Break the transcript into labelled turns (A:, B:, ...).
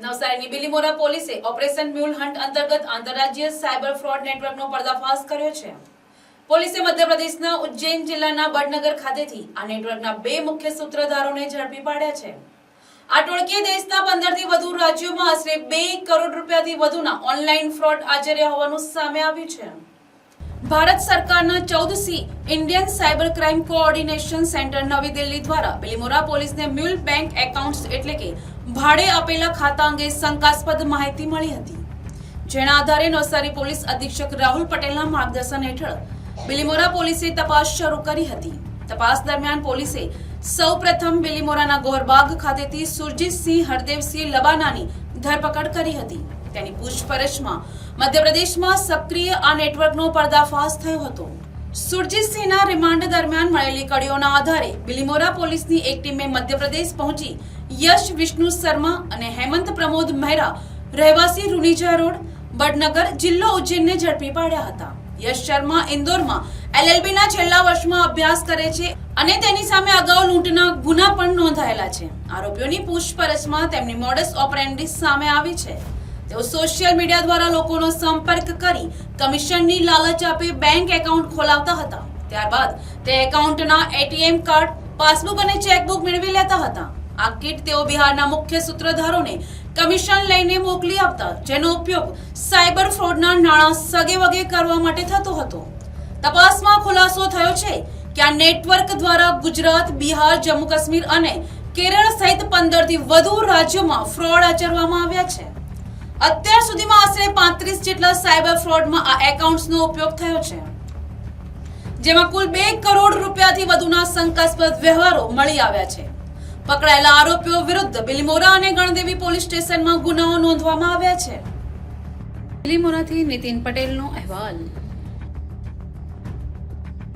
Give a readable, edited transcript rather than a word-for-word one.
A: નવસારીની બિલીમોરા પોલીસે operation mule hunt અંતર્ગત આંતરરાજ્ય સાયબર ફ્રોડ નેટવર્કનો પર્દાફાશ કર્યો છે. પોલીસે મધ્યપ્રદેશના ઉજ્જૈન જિલ્લાના બડનગર ખાતેથી આ નેટવર્કના 2 મુખ્ય સૂત્રધારોને ઝડપી પાડ્યા છે. આ ટોળકીએ દેશના 15 થી વધુ રાજ્યોમાં આશરે 2 કરોડ રૂપિયાથી વધુના ઓનલાઈન ફ્રોડ આચર્યા હોવાનું સામે આવ્યું છે. ભારત સરકારના 14C Indian cyber crime coordination centre નવી દિલ્હી દ્વારા બિલીમોરા પોલીસને મ્યુલ બેંક એકાઉન્ટ્સ એટલે કે ભાડે આપેલા ખાતા અંગે શંકાસ્પદ માહિતી મળી હતી. જેના આધારે નવસારી પોલીસ અધિક્ષક રાહુલ પટેલના માર્ગદર્શન હેઠળ બિલીમોરા પોલીસે તપાસ શરૂ કરી હતી. તપાસ દરમિયાન પોલીસે સૌપ્રથમ બિલીમોરાના ગોરબાગ ખાતેથી સુરજીતસિંહ હરદેવસિંહ લબાનાની ધરપકડ કરી હતી. તેની પૂછપરછમાં મધ્યપ્રદેશમાં સક્રિય આ નેટવર્કનો પર્દાફાશ થયો હતો. સુરજીતસિંહના રિમાન્ડ દરમિયાન મળેલી કડીઓના આધારે બિલીમોરા પોલીસની એક ટીમે મધ્યપ્રદેશ પહોંચી યશ વિષ્ણુ શર્મા અને હેમંત પ્રમોદ મહેરા રહેવાસી રૂનીજા રોડ બડનગર જિલ્લો ઉજ્જૈનને ઝડપી પાડ્યા હતા. યશ શર્મા ઇન્દોરમાં LLBના છેલ્લા વર્ષમાં અભ્યાસ કરે છે અને તેની સામે અગાઉ લૂંટના ગુના પણ નોંધાયેલા છે. આરોપીઓની પૂછપરછમાં તેમની મોડસ ઓપરેન્ડી સામે આવી છે. તેઓ સોશિયલ મીડિયા દ્વારા લોકોનો સંપર્ક કરી કમિશનની લાલચ આપી બેંક એકાઉન્ટ ખોલાવતા હતા. ત્યારબાદ તે એકાઉન્ટના ATM કાર્ડ, પાસબુક અને ચેકબુક મેળવી લેતા હતા. આ કિટ તેઓ બિહારના મુખ્ય સૂત્રધારોને કમિશન લઈને મોકલી આપતા, જેનો ઉપયોગ સાયબર ફ્રોડના નાણાં સગે વગે કરવા માટે થતો હતો. તપાસમાં ખુલાસો થયો છે કે આ નેટવર્ક દ્વારા ગુજરાત, બિહાર, જમ્મુ કાશ્મીર અને કેરળ સહિત 15 થી વધુ રાજ્યોમાં ફ્રોડ આચરવામાં આવ્યા છે. અત્યાર સુધીમાં આશરે 35 જેટલા સાયબર ફ્રોડમાં આ એકાઉન્ટ્સનો ઉપયોગ થયો છે, જેમાં કુલ 2 કરોડ રૂપિયાથી વધુના શંકાસ્પદ વ્યવહારો મળી આવ્યા છે. પકડાયેલા આરોપીઓ વિરુદ્ધ બિલીમોરા અને ગણદેવી પોલીસ સ્ટેશનમાં ગુનાઓ નોંધવામાં આવ્યા છે. બિલીમોરાથી નીતિન પટેલનો અહેવાલ.